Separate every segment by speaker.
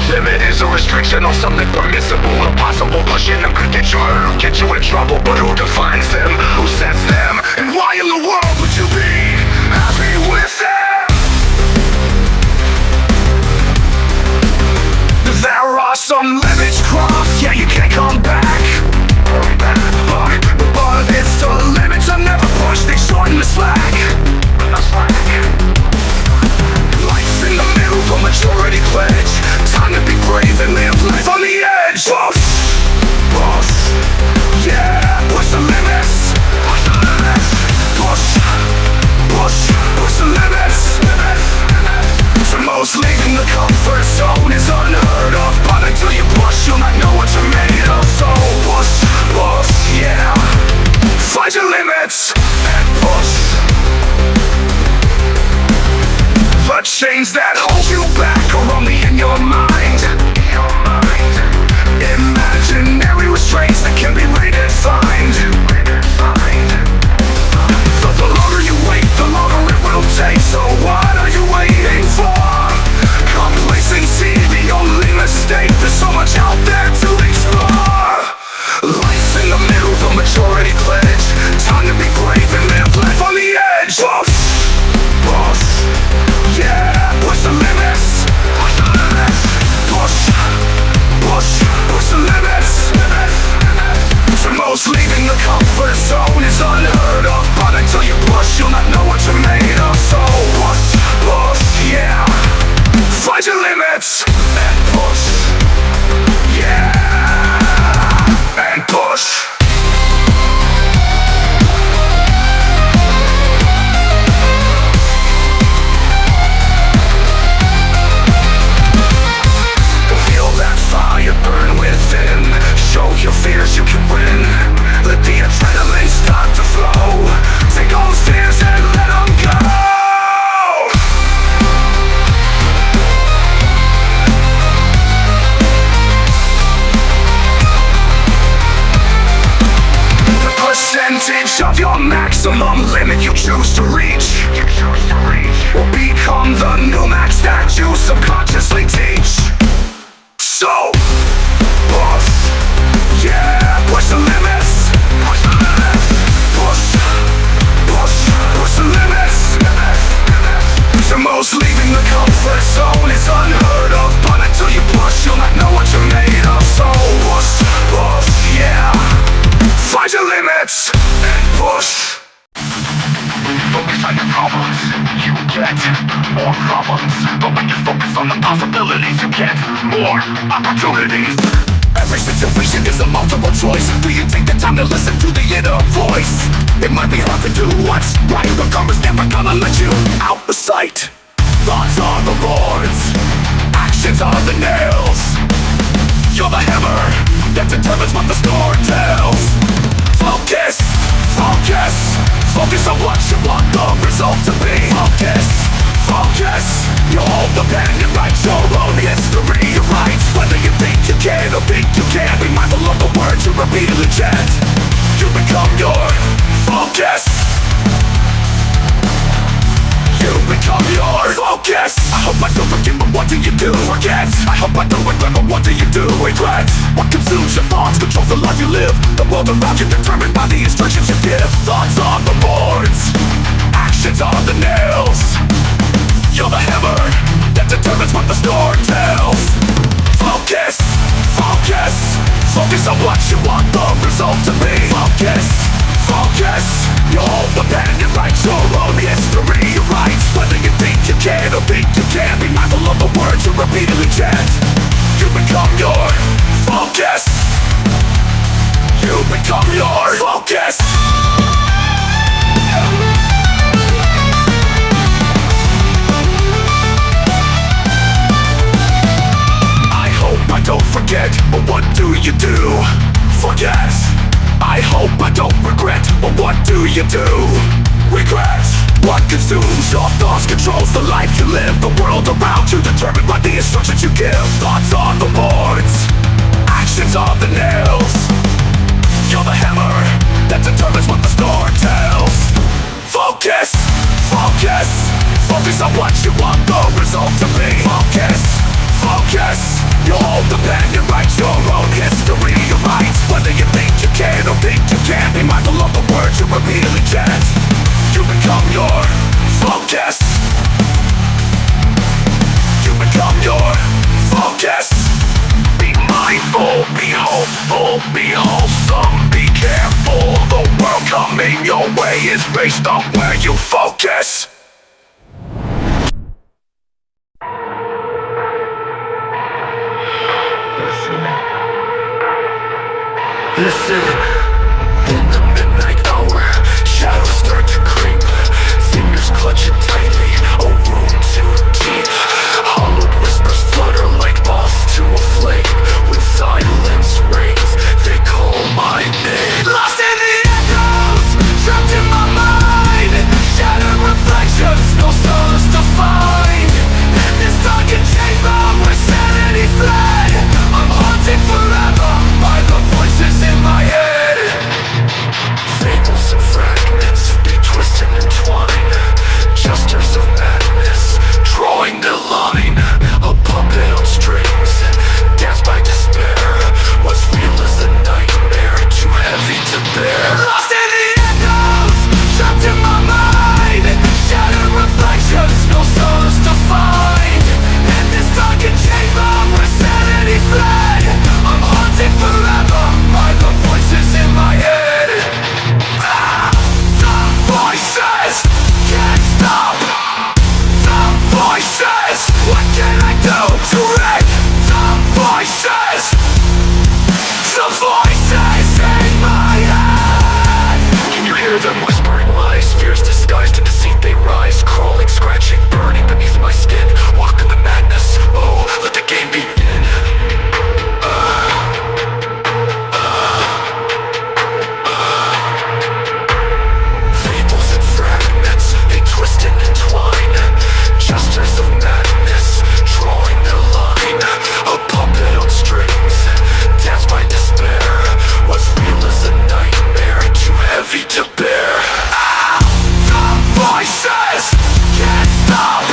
Speaker 1: limit is a restriction on something permissible. Impossible, pushing them could get you hurt or get you in trouble. But who defines them? Who sets them? And why in the world would you be happy with them? There are some limits crossed, yeah, you can't come back. But it's the limits I never push, they shorten the slack. Life in the middle, the majority pledge. Time to be brave and live life on the edge. Push, push, yeah, push the limits. Push the limits. Push, push, push the limits. To most, leaving the comfort zone is unheard of. But until you push, you'll not know what you're made of. So push, push, yeah, find your limits and push. The chains that hold you back are only in your mind. Imaginary restraints that can be redefined. The longer you wait, the longer it will take. So what are you waiting for? Complacency, the only mistake. There's so much out there to explore. Life in the middle, the majority pledge. Time to be brave and live life on the edge. Push, push, yeah, push the limits. Push the limits. Push, push, push the limits. To most, leaving the comfort zone is unheard of. But until you push, you'll not know what you're made of. So push, push, yeah, find your limits and push, yeah, and push. Feel that fire burn within. Show your fears you can win. Let the adrenaline start to flow. Take all those fears and let them go. The percentage of your maximum limit you choose to reach will become the new max that you subconsciously teach. So push, yeah, push the limits. Push the limits. Push, push, push the limits. To most, leaving the comfort zone is unheard of. But until you push, you'll not know what you're made of. So push, push, yeah, find your limits and push. Focus on your problems, you get more problems. But when you focus on the possibilities, you get more opportunities. Every situation is a multiple choice. Do you take the time to listen to the inner voice? It might be hard to do what's right. The karma's never gonna let you out the sight. Thoughts are the boards, actions are the nails. You're the hammer that determines what the story tells. Focus, focus, focus on what you want the result to be. Focus, focus, you hold the pen and write your own history. You write whether you think you can or think you can't. Be mindful of the words you repeatedly chant. You become your focus. You become your focus. I hope I don't forget, but what do you do? Forget. I hope I don't regret, but what do you do? Regret. What consumes your thoughts controls the life you live. The world around you determined by the instructions you give. Thoughts are the boards, actions are the nails. You're the hammer that determines what the story tells. Focus, focus, focus on what you want the result to be. Focus, focus, you hold the pen and write your own history. You write whether you think you can or think you can't. Be mindful of the words you repeatedly chant. You become your focus. You become your focus. I don't forget, but what do you do? Forget. I hope I don't regret, but what do you do? Regret. What consumes your thoughts controls the life you live. The world around you determined by the instructions you give. Thoughts on the boards, actions are the nails. You're the hammer that determines what the story tells. Focus, focus, focus on what you want the result to be. Focus, focus, day is based on where you focus. Listen. In the midnight hour, shadows start to creep. Fingers clutching tightly, a wound too deep. Hollowed whispers flutter like moths to a flame. When silence reigns, they call my name. Lost in the echoes, trapped in my mind. Shattered reflections, no stars to find. In this darkened chamber where sanity fled, I'm haunted forever by the voices in my head. Fables and fragments be twisted and twined. Jesters of madness, drawing the line. A puppet on strings, dance by despair. What's real is a nightmare, too heavy to bear. Lost in the echoes, trapped in my mind. Shattered reflections, no stars to find. In this darkened chamber where sanity fled, I'm haunted forever by the voices in my head. The voices can't stop. The voices, what can I do to wreck? The voices, the voices in my head. Can you hear them whispering lies? Fears disguised in deceit they rise. Crawling, scratching, burning beneath my skin. Walk in the madness, oh, let the game begin. Fables and fragments, they twist and entwine. Jesters of madness, drawing their line. A puppet on strings, dance by despair. What's real is a nightmare, too heavy to bear. The voices can't stop.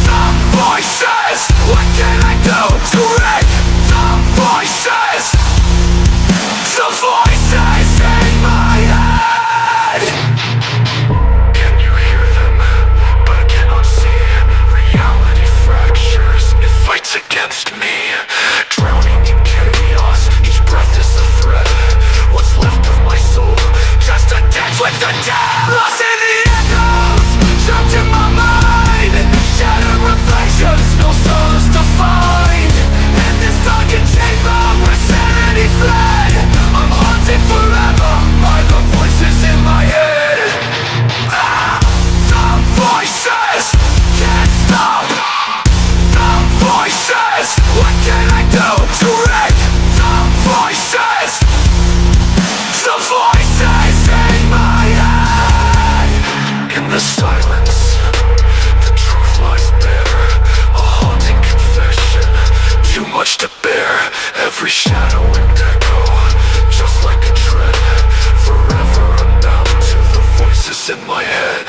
Speaker 1: The voices, what can I do to wreck? The voices, the voices in my head. Can you hear them? But I cannot see. Reality fractures, it fights against me. Drowning in chaos, each breath is a threat. What's left of my soul, just a dance with the dead. Lost in the echoes, trapped in my mind. Shattered reflections, no stars to find. In this darkened chamber where sanity fled, I'm haunted forever by the voices in my head. The voices can't stop. The voices, what can I do to wreck? The voices, the voices in my head. In the silence, the truth lies bare. A haunting confession, too much to bear. Every shadow and echo, just like a tread. Forever unbound to the voices in my head.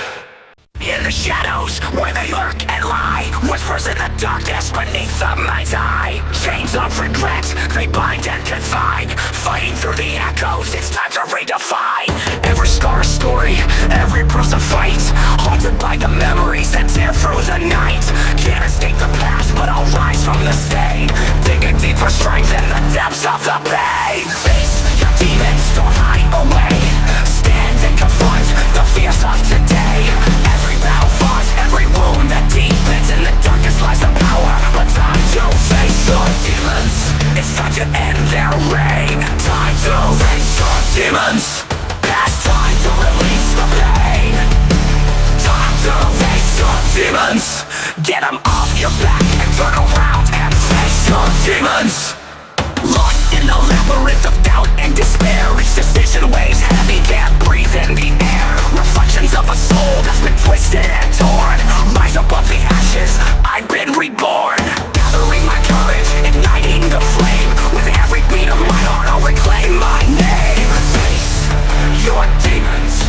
Speaker 1: In the shadows, where they lurk and lie. Whispers in the darkness beneath the mind's eye. Chains of regret, they bind and confine. Fighting through the echoes, it's time to redefine. Every scar a story, every bruise a fight. Haunted by the memories that tear through the night. Can't escape the past, but I'll rise from the stain. Digging deeper strength in the depths of the pain. Face your demons, don't hide away. Stand and confront the fears of today. Every battle fought, every wound that deepens. In the darkest lies the power, but time to face your demons. It's time to end their reign. Time to face your demons. It's time to release the pain. Time to face your demons. Get them off your back and turn around and face your demons. Lost in the labyrinth of doubt and despair. Each decision weighs heavy, can't breathe in the air. Reflections of a soul that's been twisted and torn. Rise above the ashes, I've been reborn. Gathering my courage, igniting the flame. With every beat of my heart, I'll reclaim my name. Face your demons,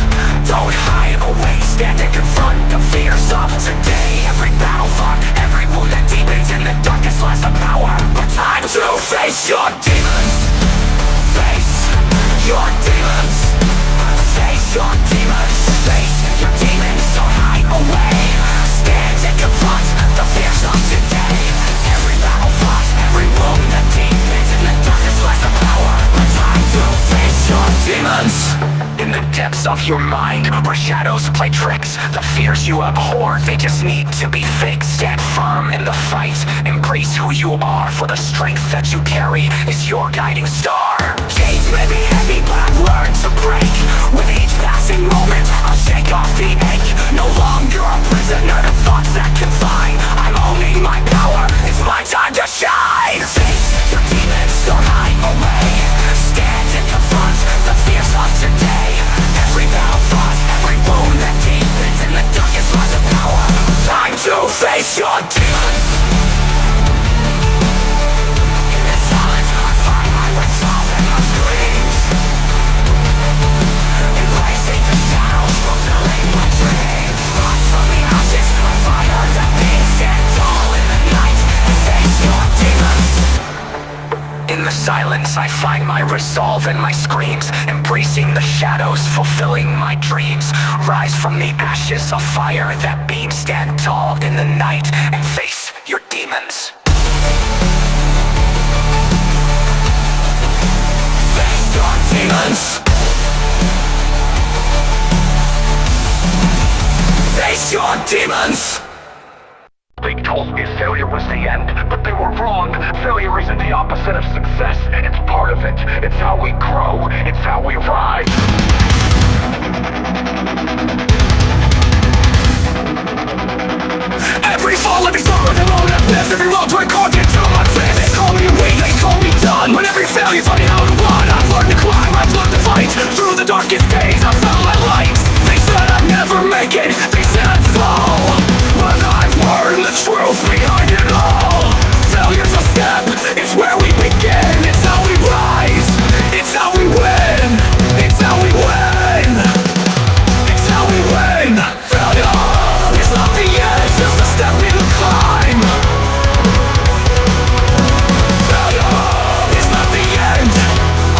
Speaker 1: don't hide away. Stand and confront the fears of today. Every battle fought, every wound that deepens. In the darkest lies the power, but time to face your demons. Face your demons. Face your demons. Face your demons, don't hide away. Stand and confront the fears of of your mind, where shadows play tricks. The fears you abhor, they just need to be fixed. Stand firm in the fight, embrace who you are, for the strength that you carry is your guiding star. Chains may be heavy, but I've learned to break. With each passing moment, I'll shake off the ache. No longer a prisoner to thoughts that confine. I'm owning my power, it's my time to shine. Face your demons, don't hide away. Stand and confront the fears of today. Every battle fought, every wound that deepens in the darkest lies of power. Time to face your demons. In the silence, I find my resolve and my screams. Embracing the shadows, fulfilling my dreams. Rise from the ashes, a fire that beats. Stand tall in the night and face your demons. In the silence, I find my resolve and my screams. Embracing the shadows, fulfilling my dreams. Rise from the ashes, a fire that beams. Stand tall in the night and face your demons. Face your demons. Face your demons. They told me failure was the end, but they were wrong. Failure isn't the opposite of success. It's part of it. It's how we grow. It's how we rise. Every fall, every sorrow, every moment I've lived, every road to a content to my face. They call me weak, they call me done. When every failure's on how to run, I've learned to climb, I've learned to fight. Through the darkest days, I found my light. They said I'd never make it, they said I'd fall. But I've learned the truth behind it all. Failure's a step, it's where we begin. It's how we rise, it's how we win. It's how we win. It's how we win. Failure is not the end, it's just a step in the climb. Failure is not the end,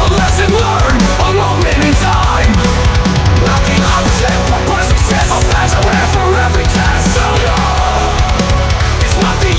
Speaker 1: a lesson learned, a moment in time. Knocking on the table, but success, I'll pass around for every test. Failure is not the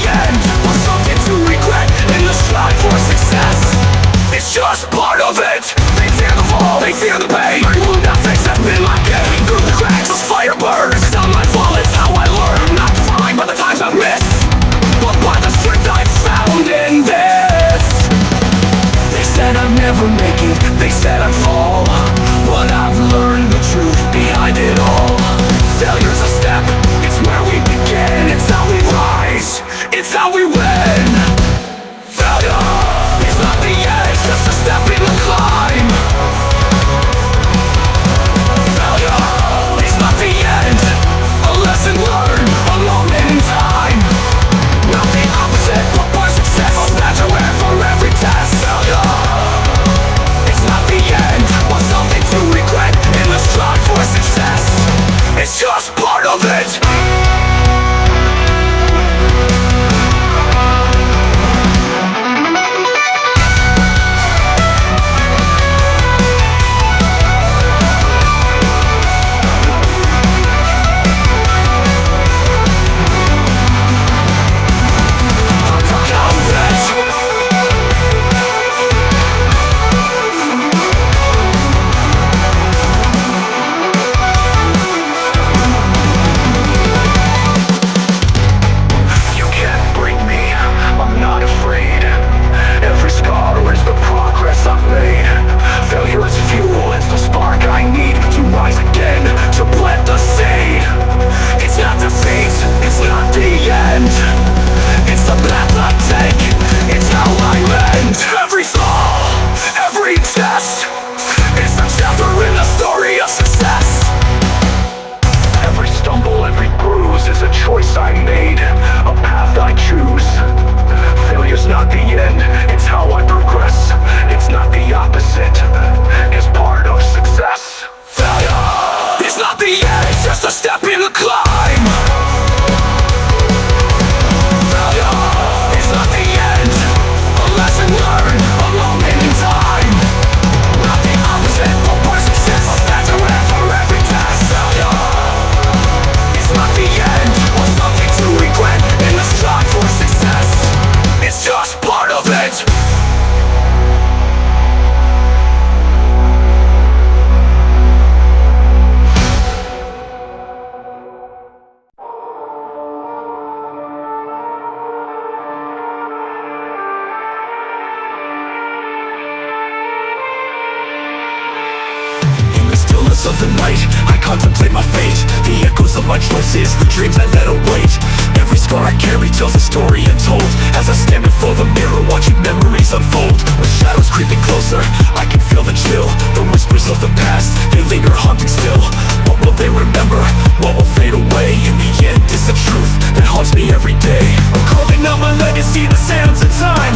Speaker 1: hearts of the night, I contemplate my fate. The echoes of my choices, the dreams I let await. Every scar I carry tells a story untold, as I stand before the mirror watching memories unfold. With shadows creeping closer, I can feel the chill. The whispers of the past, they linger haunting still. What will they remember? What will fade away? In the end, it's the truth that haunts me every day. I'm carving out my legacy, the sands of time,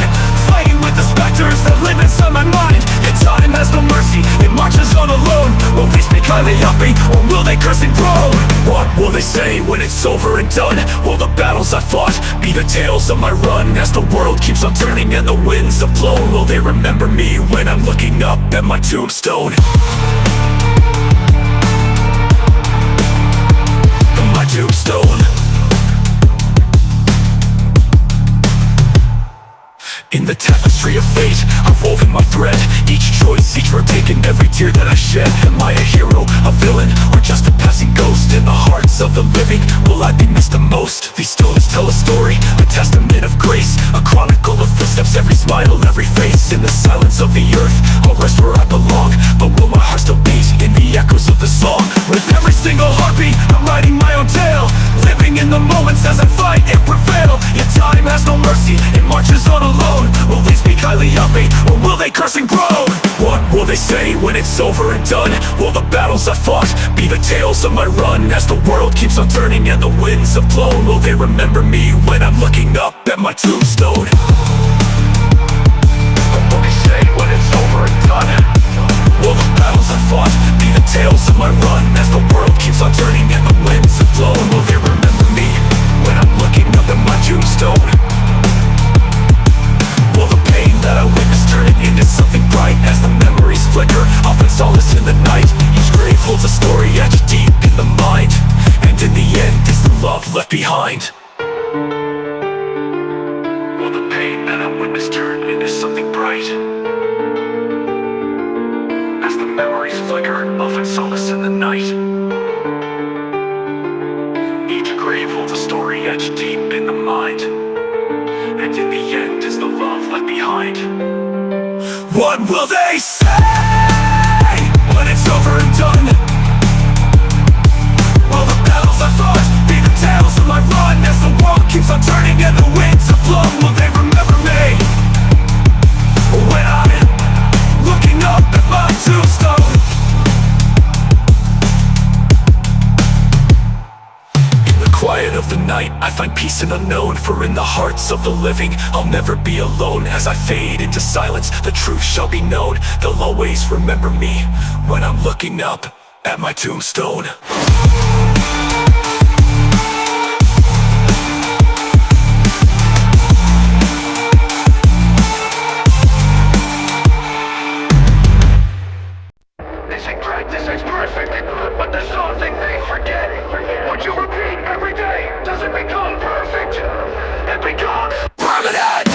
Speaker 1: fighting with the specters that live inside my mind. And time has no mercy, it marches on alone. Will they speak highly of me, or will they curse and groan? What will they say when it's over and done? Will the battles I fought be the tales of my run? As the world keeps on turning and the winds have blown, will they remember me when I'm looking up at my tombstone? My tombstone. In the tapestry of fate, I've woven my thread. Each choice, each word taken, every tear that I shed. Am I a hero, a villain, or just a passing ghost? In the hearts of the living, will I be missed the most? These stones tell a story, a testament of grace, a chronicle of footsteps, every smile, every face. In the silence of the earth, I'll rest where I belong. But will my heart still beat in the echoes of the song? With every single heartbeat, I'm writing my own tale, living in the moments as I fight and prevail. Yet time has no mercy, it marches on alone. Will they speak highly of me, or will they curse and groan? What will they say when it's over and done? Will the battles I fought be the tales of my run? As the world keeps on turning and the winds have blown, will they remember me when I'm looking up at my tombstone? What will they say when it's over and done? Will the battles I fought be the tales of my run? As the world keeps on turning and the winds have blown, will they remember me when I'm looking up at my tombstone? Will the pain that I witnessed turn it into something bright? As the memories flicker, I'll find solace in the night. Each grave holds a story etched deep in the mind, and in the end, it's the love left behind. Will the pain that I witnessed turn into something bright? As the memories flicker, I'll find solace in the night. Each grave holds a story etched deep in the mind, and in the end is the love left behind. What will they say when it's over and done? Will the battles I fought be the tales of my run? As the world keeps on turning and the winds have blown, will they remember me when I'm looking up at my tombstone? Quiet of the night, I find peace in unknown. For in the hearts of the living, I'll never be alone. As I fade into silence, the truth shall be known. They'll always remember me when I'm looking up at my tombstone. This ain't perfect, but there's something they forget. What you repeat every day doesn't become perfect. It becomes permanent.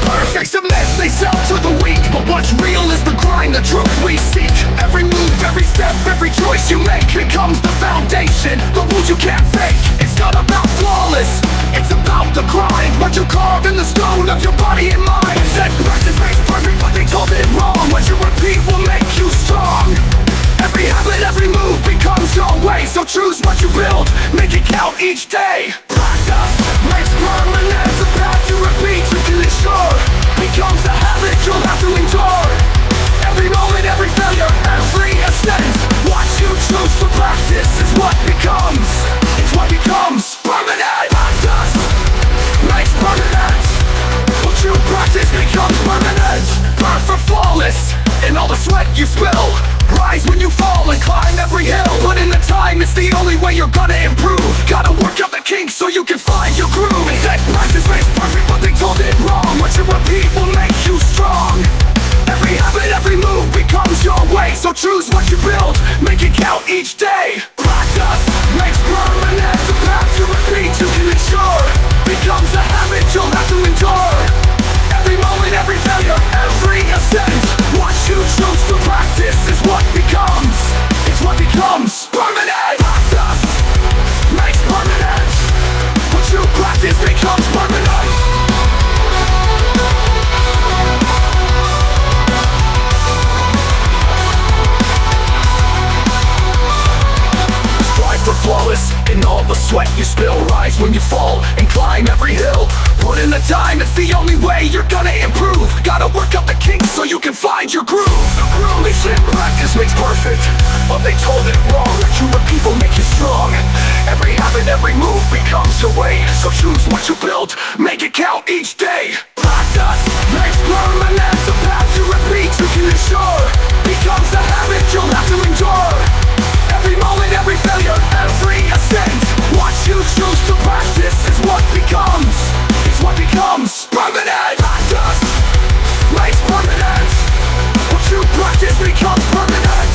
Speaker 1: Perfect's a myth they sell to the weak, but what's real is the grind, the truth we seek. Every move, every step, every choice you make becomes the foundation, the rules you can't fake. It's not about flawless, it's about the grind. What you carve in the stone of your body and mind. Said practice makes perfect, but they told it wrong. What you repeat will make you strong. Every habit, every move becomes your way. So choose what you build, make it count each day. Practice makes permanent. The path you repeat, you can ensure becomes a habit you'll have to endure. Every moment, every failure, every ascent. What you choose to practice is what becomes. It's what becomes permanent. Practice makes permanent. What you practice becomes permanent. Burn for flawless in all the sweat you spill. Rise when you fall and climb every hill. Put in the time, it's the only way you're gonna improve. Gotta work out the kinks so you can find your groove. They said practice makes perfect, but they told it wrong. What you repeat will make you strong. Every habit, every move becomes your way. So choose what you build, make it count each day. Practice makes permanent. The path you repeat, you can ensure becomes a habit you'll have to endure. Every moment, every failure, every ascent. What you choose to practice is what becomes. It's what becomes permanent. Practice makes permanent. What you practice becomes permanent. In all the sweat you spill, rise when you fall and climb every hill. Put in the time, it's the only way you're gonna improve. Gotta work up the kinks so you can find your groove. They said practice makes perfect, but they told it wrong. Fewer people make you strong. Every habit, every move becomes your way. So choose what you build, make it count each day. Practice makes permanent. The path you repeat, you can ensure becomes a habit you'll have to endure. Every moment, every failure, every ascent. What you choose to practice is what becomes. It's what becomes permanent. Practice makes permanent. What you practice becomes permanent.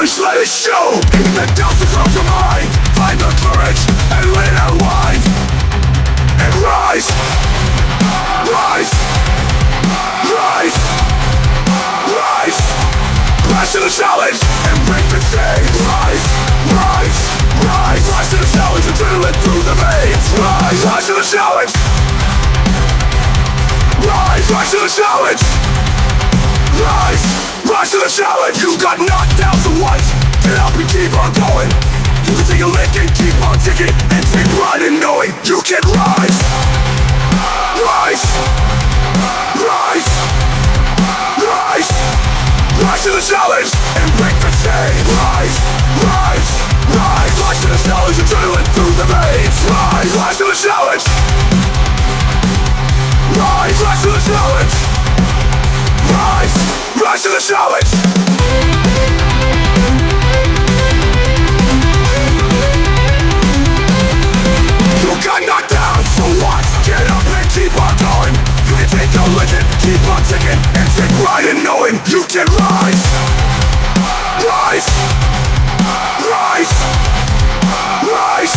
Speaker 1: Let it show. Keep the doubts across your mind. Find the courage and let it unwind. And rise. Rise. Rise. Rise. Rise to the challenge and break the chains. Rise. Rise. Rise. Rise to the challenge. Adrenaline through the veins. Rise. Rise to the challenge. Rise. Rise to the challenge. Rise. Rise to the challenge. You got knocked down, so what? Get up and keep on going. You can take a lick and keep on ticking, and take pride in knowing you can rise. Rise. Rise. Rise. Rise to the challenge and break the chain. Rise. Rise. Rise. Rise to the challenge. Adrenaline through the veins. Rise. Rise to the challenge. Rise. Rise to the challenge. Rise. Rise to the challenge. You got knocked down, so what? Get up and keep on going. You can take a legend, keep on ticking, and take pride in knowing you can rise. Rise. Rise. Rise.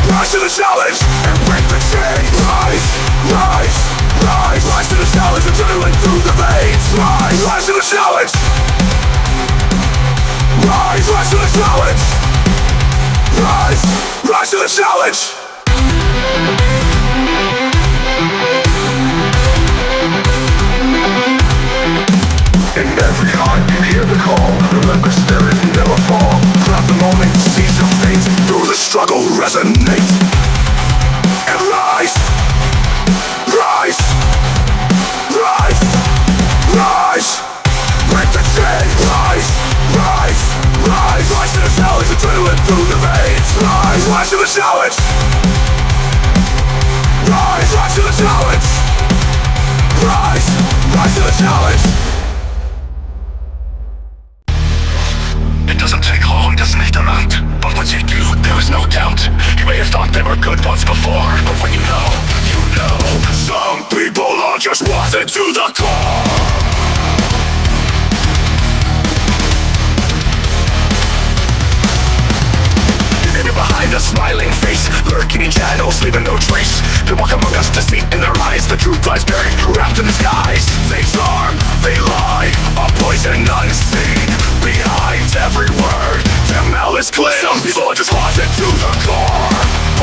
Speaker 1: Rise to the challenge and break the chain. Rise. Rise. Rise. Rise to the challenge, adrenaline through the veins. Rise. Rise to the challenge. Rise. Rise to the challenge. Rise. Rise to the challenge. In every heart you hear the call. Remember, spirit never fall. Grab the moment, seize your fate. Through the struggle, resonate. And rise. Rise. Rise. Rise. Break the chain. Rise. Rise. Rise. Rise to the challenge. Adrenaline through the veins. Rise. Rise to the challenge. Rise. Rise to the challenge. Rise. Rise to the challenge. It doesn't take long, doesn't need amount. But once you do, there is no doubt. You may have thought they were good once before, but when you know, you know. Some people are just rotten to the core. Behind a smiling face, lurking in shadows, leaving no trace. They walk among us, deceit in their eyes. The truth lies buried, wrapped in disguise. They charm, they lie, a poison unseen. Behind every word, their malice clear. Some people are just rotten to the core.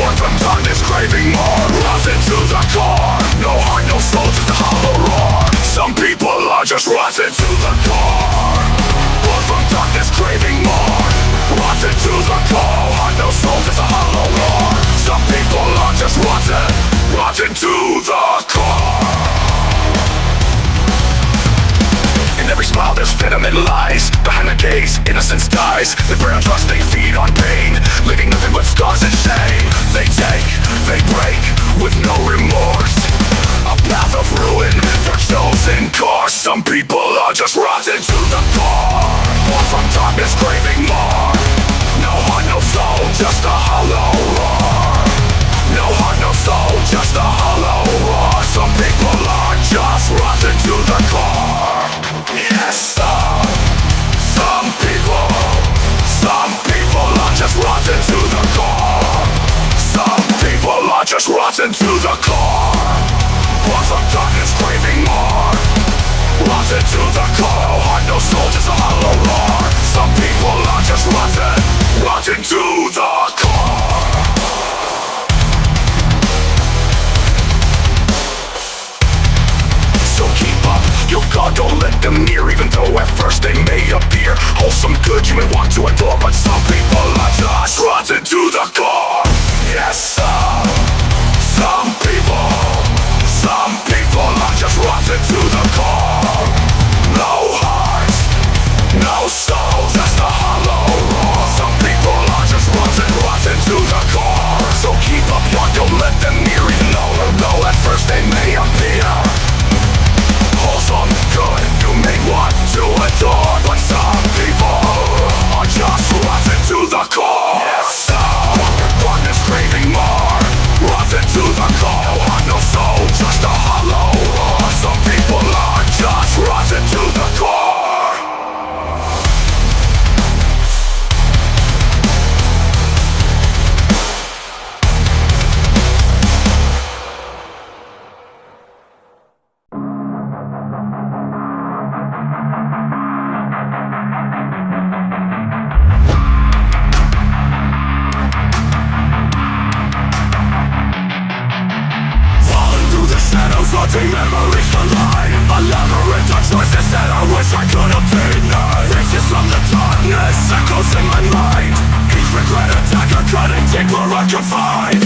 Speaker 1: Born from darkness, craving more. Rotten to the core. No heart, no soul, just a hollow roar. Some people are just rotten to the core. Born from darkness, craving more. Rotten to the core, heart no soul, just a hollow roar. Some people are just rotten, rotten to the core. In every smile there's venom and lies. days, innocence dies. They prey on trust, they feed on pain, leaving nothing but scars and shame. They take, they break, with no remorse. A path of ruin, their chosen course. Some people are just rotten to the core, born from darkness, craving more. No heart, no soul, just a hollow roar. No heart, no soul, just a hollow roar. Some people are just rotten to the core. Yes, some people are just rotten to the core. Some people are just rotten to the core, born from darkness, craving more. Rotten to the core, no heart, no soul, just a hollow roar. Some people are just rotten to the core. So keep up your guard, don't let them near. Even though at first they may appear wholesome good, you may want to adore, but some people are just rotten to the core. Yes, some people are just rotten to the core. No heart, no soul, just a hollow roar. Some people are just rotten to the core. So keep up your, don't let them near. Even though at first they may appear wholesome good, you may want to adore, but some people are just rotten to the core. Yes, darkness craving more. Rotten to the core, no heart, no soul, just a hollow roar. Some people are just rotten to the core. Haunting memories collide, a labyrinth of choices that I wish I could have denied. Faces from the darkness, echoes in my mind. Each regret a dagger cutting deep where I can find.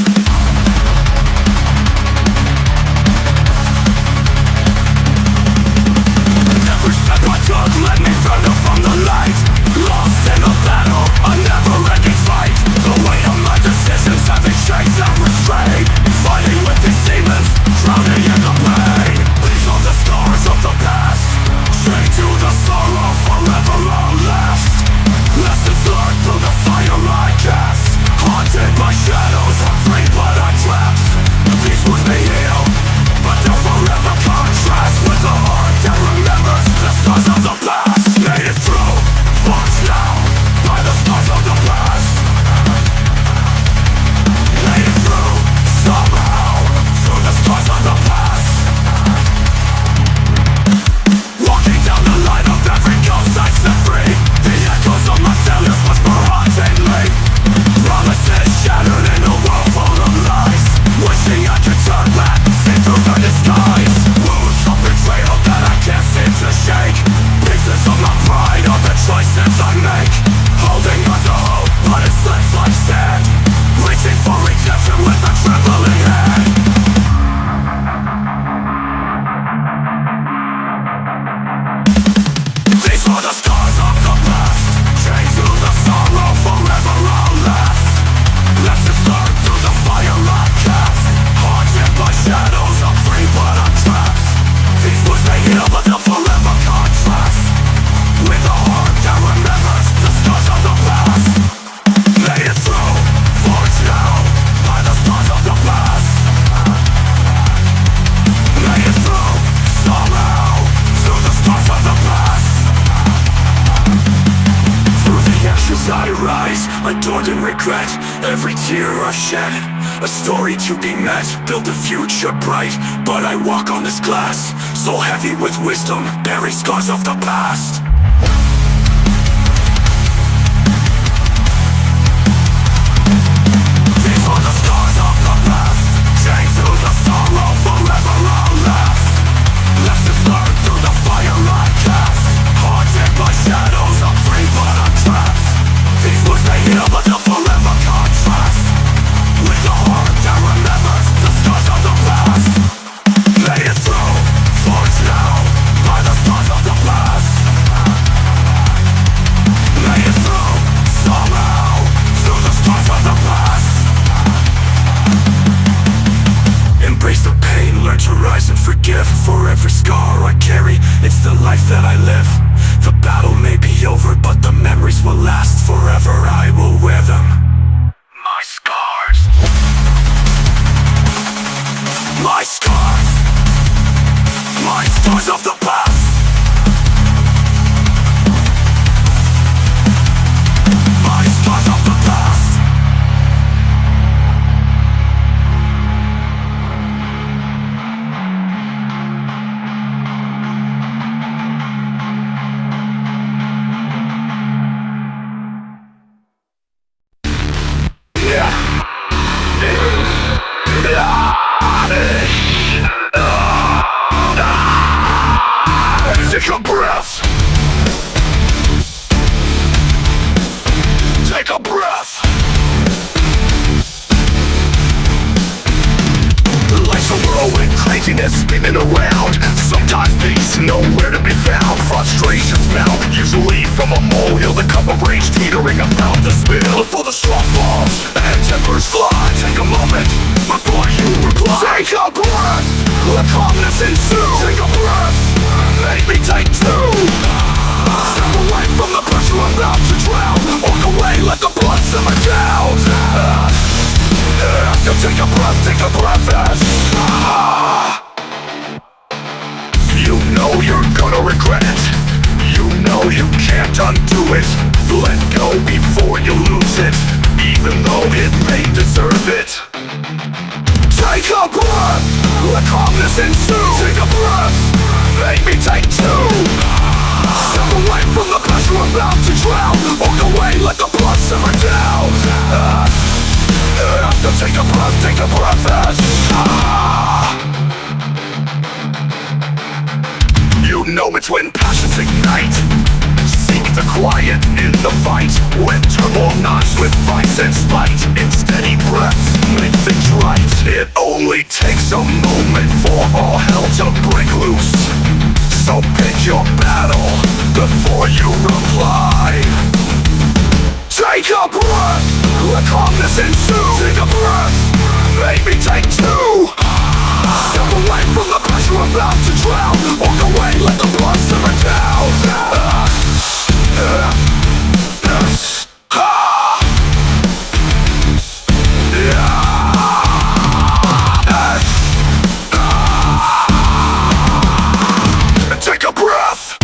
Speaker 1: Every step I took led me further from the light. Lost in a battle, a never-ending fight. The weight of my decisions having shaped and restrained. Fighting with these demons, drowning in the pain. These are the scars of the past, chained to the sorrow, forever outlast. Lessons learned through the fire I cast. Haunted by shadows, free but untrapped. These wounds may heal, but they'll forever contrast with the heart that remembers the scars of the past. Made it through, forged now by the scars of the past. Made it through, somehow, through the scars of the past. Walking down the line of every ghost I set free. The echoes of my failures whisper hauntingly. Promises shattered in a world full of lies. Wishing I could turn back, see through the disguise. Wounds of betrayal that I can't seem to shake. Pieces of my pride are the choices I make. Holding on to hope, but it slips like sand. Reaching for redemption with a trembling hand. These are the scars of the past, chained to the sorrow, forever outlast. Lessons learned through the fire I cast. Haunted by shadows, I'm free but I'm trapped. These wounds may heal but they'll forever contrast with a heart that remembers the scars of the past. Made it through, forged now by the scars of the past. Made it through, somehow, through the scars of the past. Through the ashes I rise, adored in regret. Every tear I shed, a story to be met. Build a future bright, but I walk on this glass. So heavy with wisdom, bearing scars of the past. These are the scars of the past, chained to the sorrow, forever outlast. Lessons learned through the fire I cast. Haunted by shadows, I'm free but I'm trapped. These wounds may heal but they'll forever contrast with the heart that remembers the scars of the past. Made it through, forged now by the scars of the past. teetering about to spill. Before the straw falls and tempers fly, take a moment before you reply. Take a breath, let calmness ensue. Take a breath, make me take two. Step away from the pressure I'm about to drown. Walk away, let the blood simmer down. So take a breath as you know you're gonna regret it. You know you can't undo it. Let go before you lose it, even though it may deserve it. Take a breath, let calmness ensue. Take a breath, make me take two. Step away from the pressure I'm about to drown. Walk away, let the blood simmer down. So take a breath as you know it's when passions ignite. Seek the quiet in the fight. When turmoil knocks with vice and spite. In steady breaths, make things right. It only takes a moment for all hell to break loose. So pick your battle before you reply. Take a breath, let calmness ensue. Take a breath, make me take two. Step away from the pressure I'm about to drown. Walk away, let the blood simmer down. Take a breath.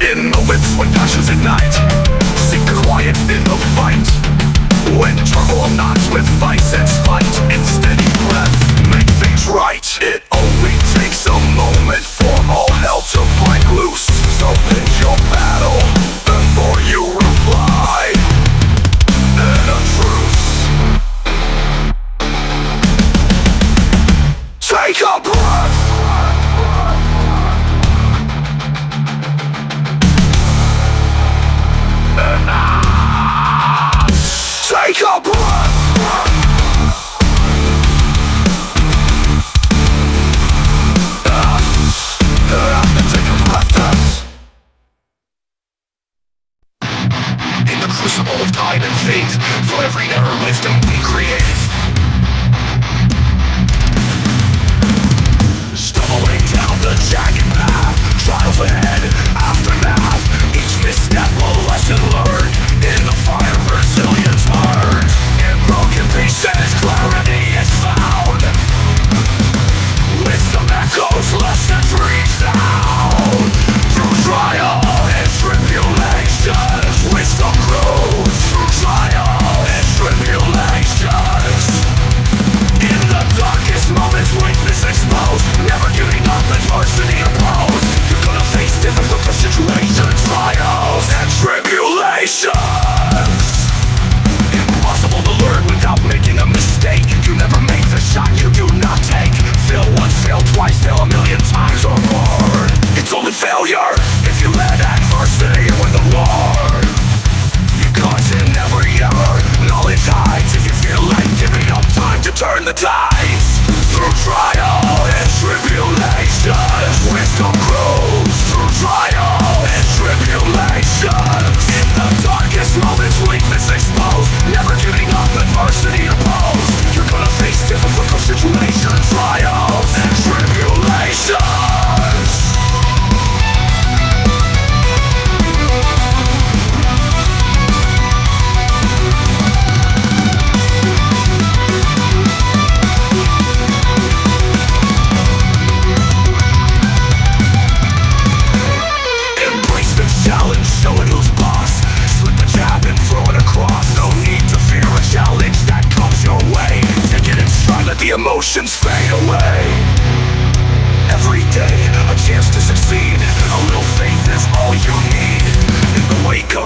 Speaker 1: In moments when passions ignite, seek quiet in the fight. When turmoil knocks with vice and spite. In steady breath, make things right. It only takes a moment for all hell to break loose. So pick your battle before you reply. And a truce. Take a breath. Take a breath. Take a breath. In the crucible of time and fate, for every error wisdom we create. Stumbling down the jagged path, trials ahead, aftermath. Each misstep a lesson learned. In the fire resilience earned. In broken pieces clarity is found. Wisdom echoes lessons resound. Through trial and tribulations, wisdom grows. Through trial and tribulations. In the darkest moments, weakness exposed. Never giving up, adversity opposed. You're gonna face difficult situations, trials and tribulations. Impossible to learn without making a mistake. You never make the shot you do not take. Fail once, fail twice, fail a million times or more. It's only failure if you let adversity win the war. You cause in every error, knowledge hides. If you feel like giving up, time to turn the tides. Through trial and tribulations, wisdom grows. Through trial and tribulations. In the darkest moments, weakness exposed. Never giving up, adversity opposed. You're gonna face difficult situations, trials and tribulations. The emotions fade away. Every day, a chance to succeed. A little faith is all you need. In the wake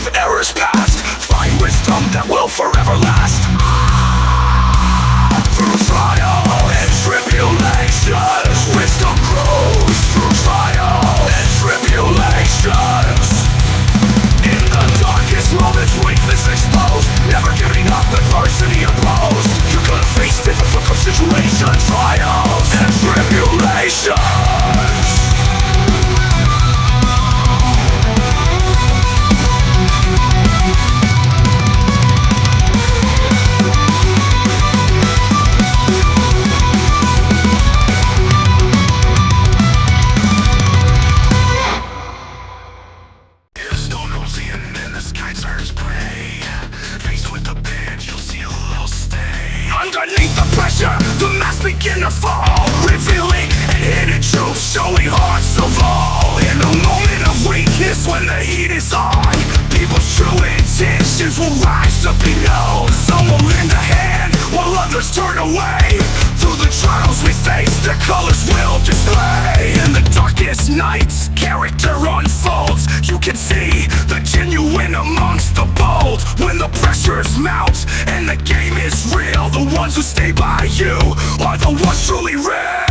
Speaker 1: begin to fall, revealing and hidden truth, showing hearts of all. In a moment of weakness when the heat is on, people's true intentions will rise to be known. Some will lend a hand while others turn away. Through the trials we face, their colors will display. In the darkest nights, character unfolds. You can see the genuine amongst the bold. When the pressures mount and the game is real, the ones who stay by you are the ones truly real.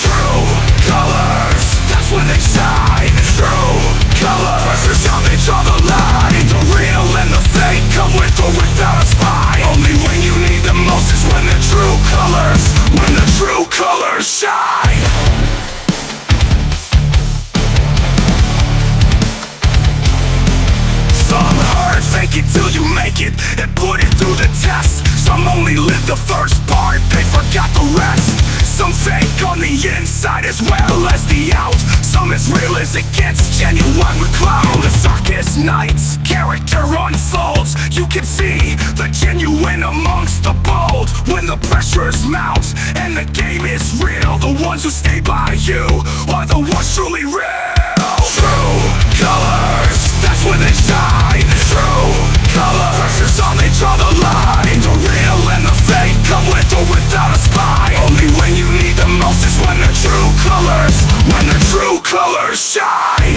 Speaker 1: True colors, that's when they shine. True colors, pressures on they draw the line. The real and the fake come with or without a spine. Only when you need them most is when the true colors, when the true colors shine. Some hurt, fake it till you make it and put it through the test. Some only live the first part, they forgot the rest. Some fake on the inside as well as the out. Some as real as it gets, genuine with clout. In the darkest nights, character unfolds. You can see the genuine amongst the bold. When the pressures mount and the game is real, the ones who stay by you are the ones truly real. True colors, that's when they shine. True colors, pressures on they draw the line. The real and the fake come with or without a spine. Only when you need them most is when the true colors, when the true colors shine.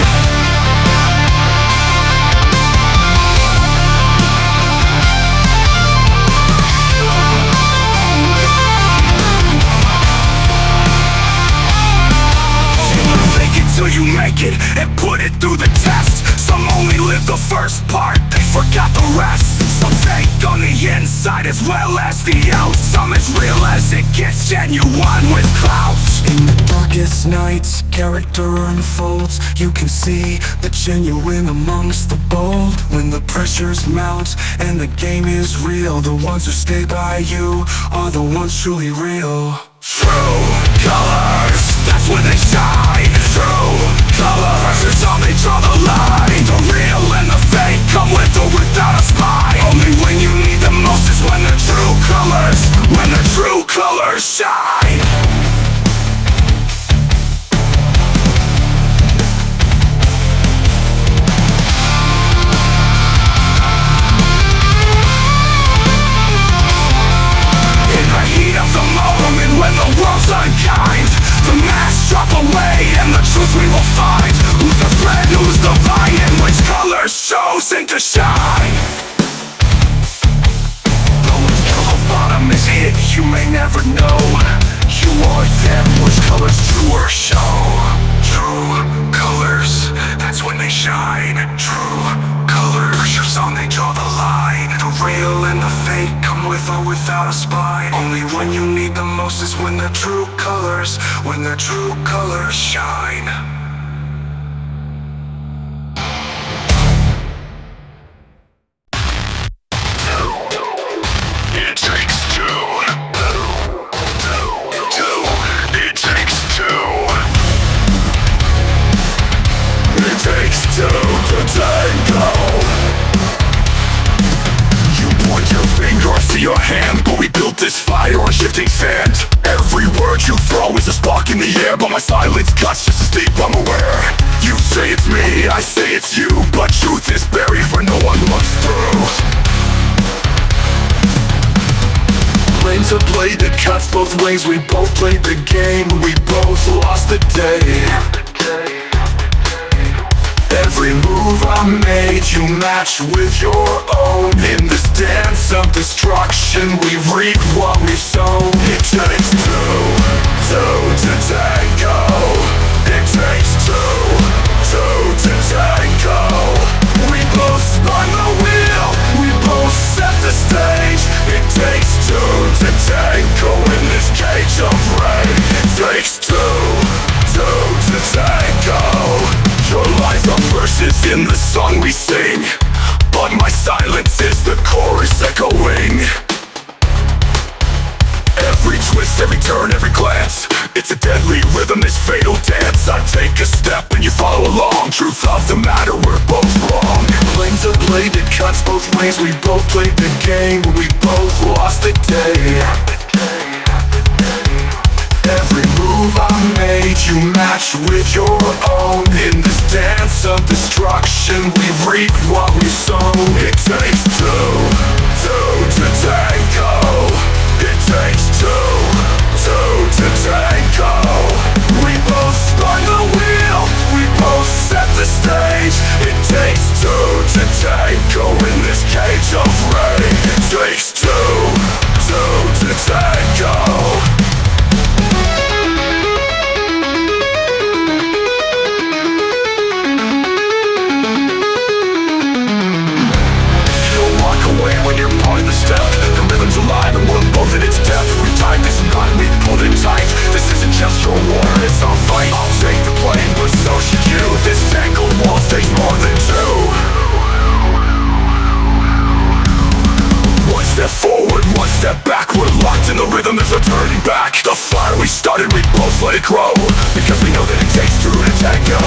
Speaker 1: Till you make it and put it through the test. Some only live the first part, they forgot the rest. Some fake on the inside as well as the out. Some as real as it gets, genuine with clout. In the darkest nights, character unfolds. You can see the genuine amongst the bold. When the pressures mount and the game is real, the ones who stay by you are the ones truly real. True colors, that's when they shine. True colors, pressures on they draw the line. The real and the fake come with or without a spine. Only when you need them most is when the true colors, when the true colors shine. When the world's unkind, the masks drop away and the truth we will find. Who's the friend, who's the vine, and which color's chosen to shine. Though until the bottom is hit, you may never know. You or them, which color's truer show. True colors, that's when they shine. True colors, pressures on they draw the line. The real and the fake come with or without a spine. Only when you need them most is when the true colors, when the true colors shine. It takes two. It takes two. It takes two to tango. You point your finger, I see your hand, but we built this fire on shifting sand. Every word you throw is a spark in the air, but my silence cuts just as deep, I'm aware. You say it's me, I say it's you, but truth is buried where no one looks through. Flames a blade that cuts both ways. We both played the game, we both lost the day. Every move I made you match with your own. In this dance of destruction we reap what we've sown. It takes two to tango. It takes two to tango. We both spun the wheel, we both set the stage. It takes two to tango in this cage of rain. It takes two to tango. Your lies are verses in the song we sing, but my silence is the chorus echoing. Every twist, every turn, every glance, it's a deadly rhythm, this fatal dance. I take a step and you follow along. Truth of the matter, we're both wrong. Flames a blade that cuts both ways. We both played the game, we both lost the day. move I made you match with your own. In this dance of destruction we reap what we sow. It takes two to tango. It takes two to tango. We both spun the wheel, we both set the stage. It takes two to tango in this cage of rage. It takes two to tango. When you're part of the step, the rhythm's alive and we're both in its depth. We tied this knot, we pulled it tight. This isn't just your war, it's our fight. I'll take the blame, but so should you. This tangled wall takes more than two. One step forward, one step back. We're locked in the rhythm, there's no turning back. The fire we started, we both let it grow, because we know that it takes two to tango.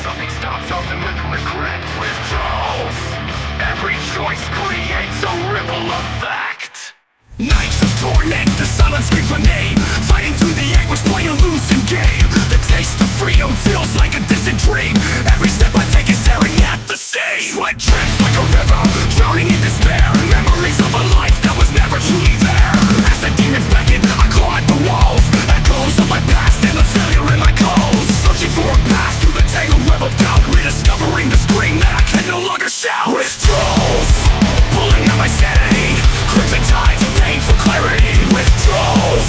Speaker 1: Something stops, something with regret. Withdrawals. Every choice creates a ripple effect. Nights of torment, the silence screams my name. Fighting through the anguish, playing a losing game. The taste of freedom feels like a distant dream. Every step I take is staring at the same. Sweat drips like a river, drowning in despair. Memories of a life that was never truly there. As the demons beckon, I climb the walls. Echoes of my past and the failure in my calls. Searching for a path through the tangled web of doubt. Rediscovering the scream that I can no longer shout. Withdrawals, pulling at my sanity. Crimson tides of pain for clarity. Withdrawals,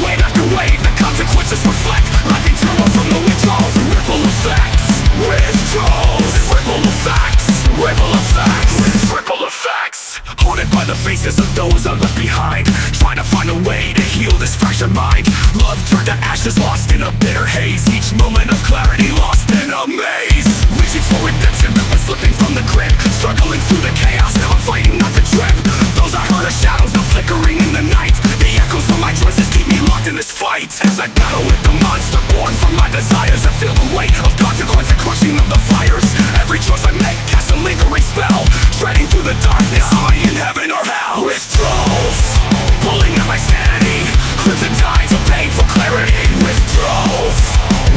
Speaker 1: wave after wave, the consequences reflect. Life eternal from the withdrawals and ripple effects. Withdrawals, ripple effects. Ripple effects, ripple effects. Haunted by the faces of those I left behind, trying to find a way to heal this fractured mind. Love turned to ashes, lost in a bitter haze. Each moment of clarity lost in a maze. Reaching for redemption, but slipping from the grip. Struggling through the chaos, now I'm fighting not to trip. Those I heard are shadows, now flickering in the night. The echoes of my choices keep me locked in this fight. As I battle with the monster born from my desires, I feel the weight of consequence and crushing of the fires. Every choice I make casts a lingering spell, treading through the darkness, am I in heaven or hell? Withdrawals, pulling at my sanity. Crimson tides of pain for clarity. Withdrawals,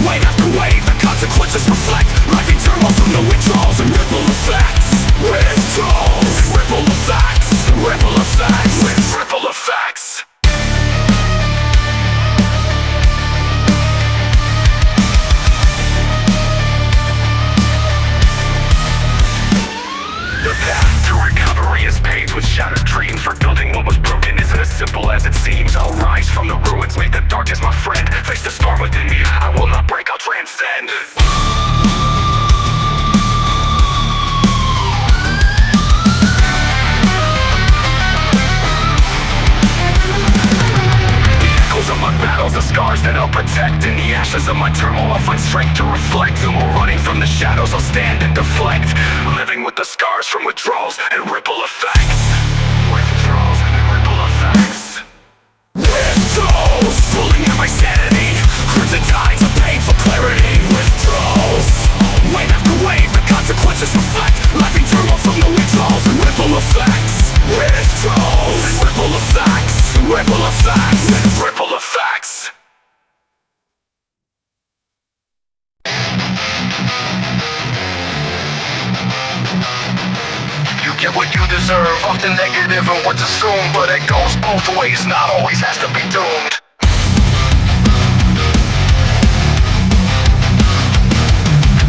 Speaker 1: wave after wave, the consequences reflect. Life eternal from the withdrawals and ripple effects. Withdrawals, ripple effects. Ripple effects, with ripple effects. The path to recovery is paved with shattered dreams. Rebuilding what was broken isn't as simple as it seems. I'll rise from the ruins, make the darkness my friend. Face the storm within me, I will not break, I'll transcend. Of my battles, the scars that I'll protect. In the ashes of my turmoil, I'll find strength to reflect. No more running from the shadows, I'll stand and deflect. Living with the scars from withdrawals and ripple effects. Withdrawals and ripple effects. Withdrawals, pulling at my sanity. Crimson tides of pain for clarity. Withdrawals, wave after wave, the consequences reflect. Life eternal from the withdrawals and ripple effects. Withdrawals and ripple effects. Ripple effects and ripple effects. You get what you deserve, often negative and what's assumed, but it goes both ways, not always has to be doomed.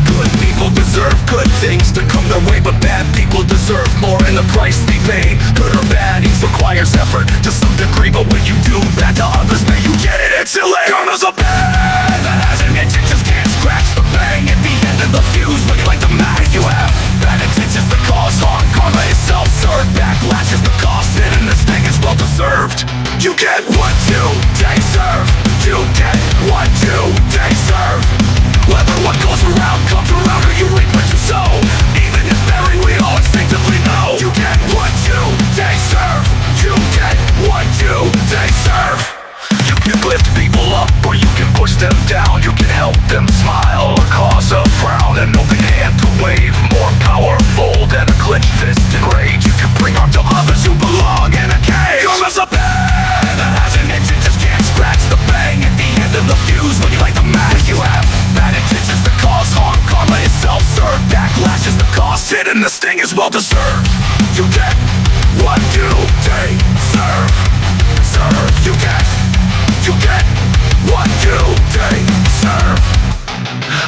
Speaker 1: Good people deserve good things to come their way, but bad people deserve more in the price they pay. Good or bad, each requires effort to some degree, but when you do bad to others, man, you get it, it's late. Karma's a bad that hasn't intentions, can't scratch the bang at the end of the fuse. Looking like the mag you have bad intentions that cause harm. is well deserved. You get what you deserve. You get what you deserve.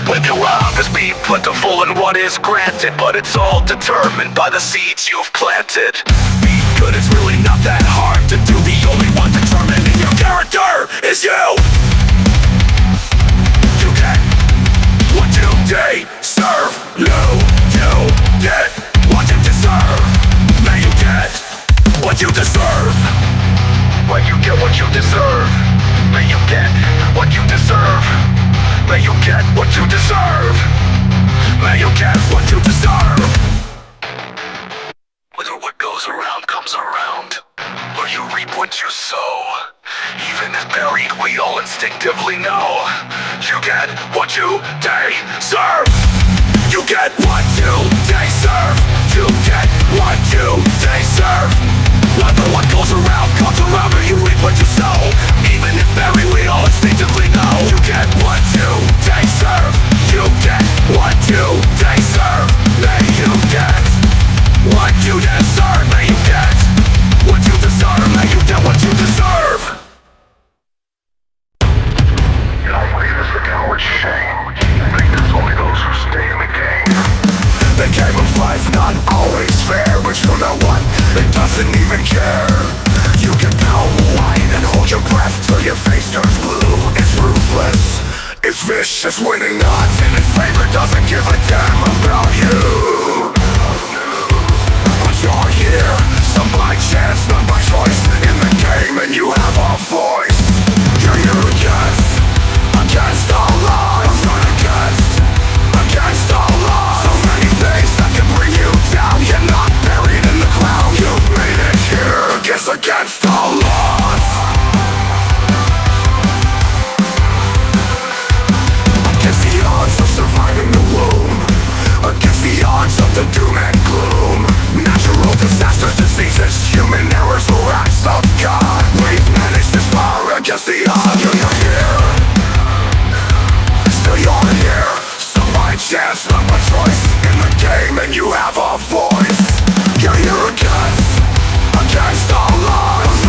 Speaker 1: When your love is being plentiful and what is granted, but it's all determined by the seeds you've planted. Be good, it's really not that hard to do. The only one determining your character is you. You get what you deserve. No, you get what you deserve. May you get what you deserve. May you get what you deserve. May you get what you deserve. May you get what you deserve. May you get what you deserve. Whether what goes around comes around, or you reap what you sow. Even if buried, we all instinctively know. You get what you deserve. You get what you deserve. You get what you deserve. Whether what goes around comes around, or you reap what you sow. Even if buried, we all instinctively know. You get what you deserve. You get what you deserve. May you get what you deserve. May you get what you deserve. May you get what you deserve. Life is a coward's shame. Think there's only those who stay in the game. The game of life not always fair, but you know what? It doesn't even care. You can pound the line and hold your breath till your face turns blue. It's ruthless, it's vicious, winning odds in its favor doesn't give a damn about you. But you're here, some by chance, none by choice. In the game and you have a voice. You're here against all odds. Against all odds. So many things that can bring you down. You're not buried in the ground. You've made it here. Guess against all odds. Against the odds of surviving the womb. Against the odds of the doom and gloom. Natural disasters, diseases, human errors, or acts of God. We've managed this far against the odds. You're here. Still you're here. Some by chance, not by choice. In the game and you have a voice. You're here against all odds.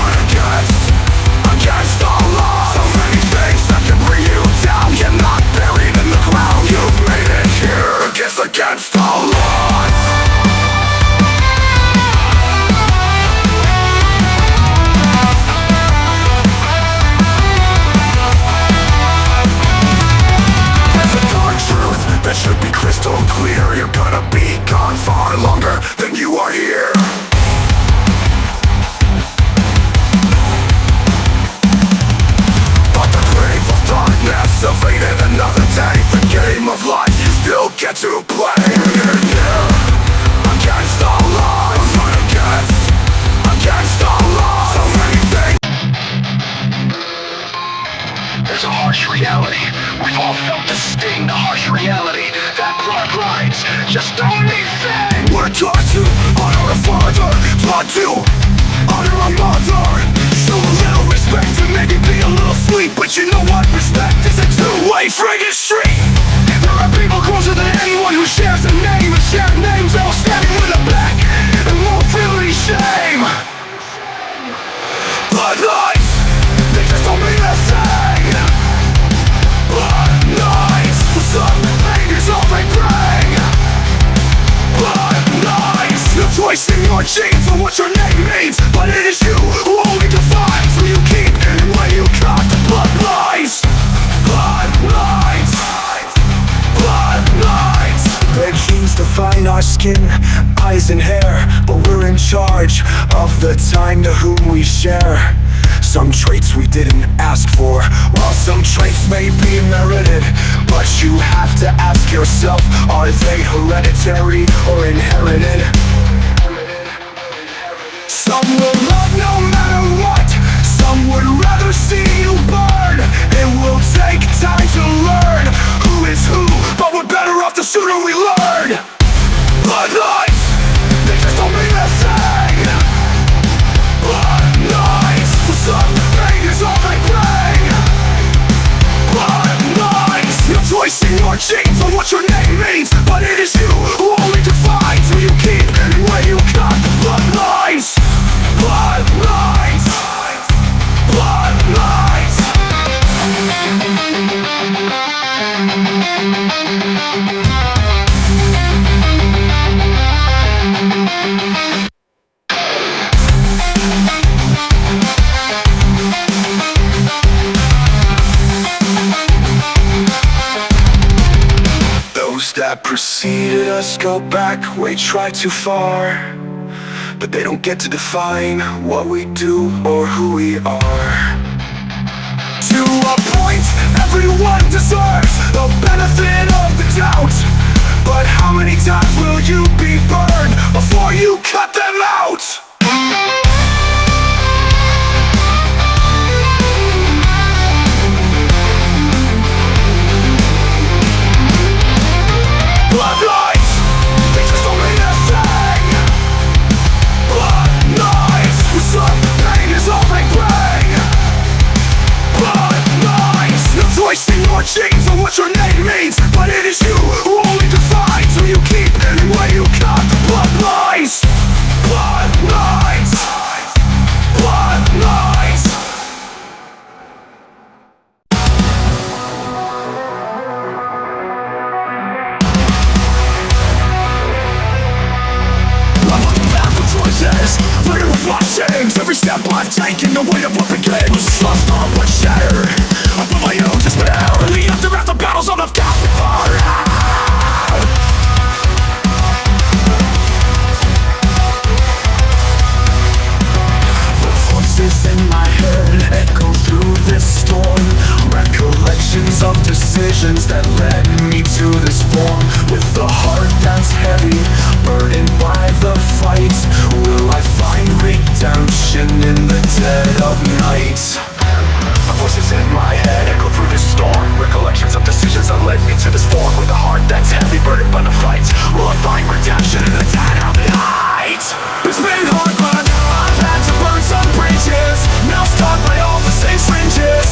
Speaker 1: Against all odds. So many things that can bring you down. You're not buried in the ground. You've made it here. Guess against all odds. That should be crystal clear. You're gonna be gone far longer than you are here. But the grave of darkness evaded another day. The game of life you still get to play. You're here against all odds. Against all odds. So many things. There's a harsh reality. We've all felt the sting, the harsh reality that bloodlines just don't mean thing. We're taught to honor a father, taught to honor a mother. Show a little respect and maybe be a little sweet. But you know what? Respect is a two-way friggin' street. There are people closer than anyone who shares a name. And shared names all standing with a back and won't feel any shame. Bloodlines, they just don't mean a thing. Bloodlines, some pain is all they bring. Bloodlines, no choice in your genes for what your name means. But it is you who only defines who you keep and where you got the bloodlines. Bloodlines, bloodlines. Red jeans define our skin, eyes and hair. But we're in charge of the time to whom we share. Some traits we didn't ask for, while some traits may be merited. But you have to ask yourself, are they hereditary or inherited? Some will love no matter what. Some would rather see you burn. It will take time to learn who is who, but we're better off the sooner we learn. Bloodlines, they just don't mean a thing. Bloodlines, some pain is all they bring. Bloodlines, no choice in your genes on what your name means. But it is you who only defines who you keep that preceded us go back way try too far, but they don't get to define what we do or who we are. To a point, everyone deserves the benefit of the doubt, but how many times will you be burned before you cut them out? Bloodlines, they just don't mean a thing. Bloodlines, whose pain is all they bring. Bloodlines, no choice in your chains on what your name means, but it is you who only defines who you keep and where you cut. Bloodlines, bloodlines, bloodlines. Burden with my chains, every step I've taken, the weight of what begins. Lost all but shattered, I put my own despair in the aftermath of battles all I've got before. The voices in my head echo through this storm, recollections of decisions that led me to this form. With the heart that's heavy, burdened by the fight, will I find redemption in the dead of night? My voices in my head echo through this storm, recollections of decisions that led me to this form. With a heart that's heavy, burdened by the fight, will I find redemption in the dead of night? It's been hard, but I've had to burn some bridges, now scarred by all the same fringes.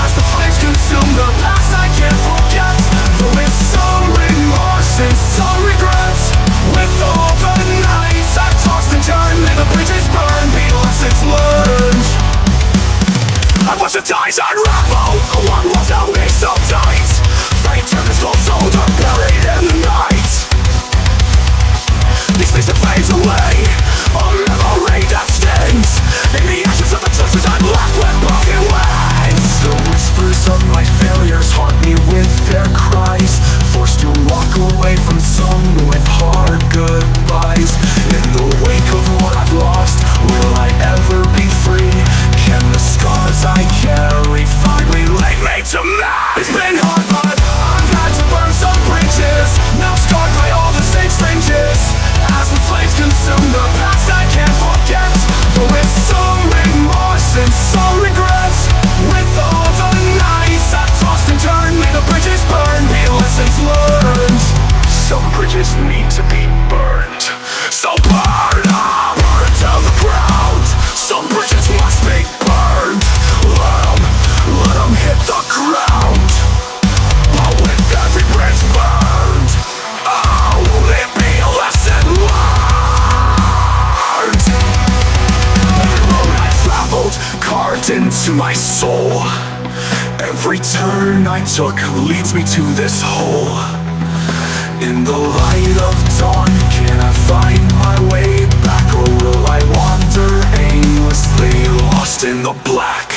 Speaker 1: As the flames consume the past I can't forget, though it's some remorse and some regrets. With all the nights I've tossed and turned, may the bridges burn, be lessons learned. I watch the ties unravel, one walls held me so tight. Fate turned this cold shoulder, buried in the night. These things that fades away, a memory that stings. In the ashes of the choices I'm left with broken wings. The whispers of my failures haunt me with their cries, forced to walk away from some with hard goodbyes. In the wake of what I've lost, will I ever be free? Can the scars I carry finally lead me to me? It's been hard, but I've had to burn some bridges, now scarred by all the same fringes. As the flames consume the past I can't forget, though with some remorse and some regrets. With all the nights I've tossed and turned, may the bridges burn, be lessons learned. Some bridges need to be burned, so burn up, burn to the ground. Some bridges must be burned, let them hit the ground. But with every bridge burned, oh, will it be a lesson learned? Every road I traveled, carved into my soul. Every turn I took leads me to this hole. In the light of dawn, can I find my way back, or will I wander aimlessly, lost in the black?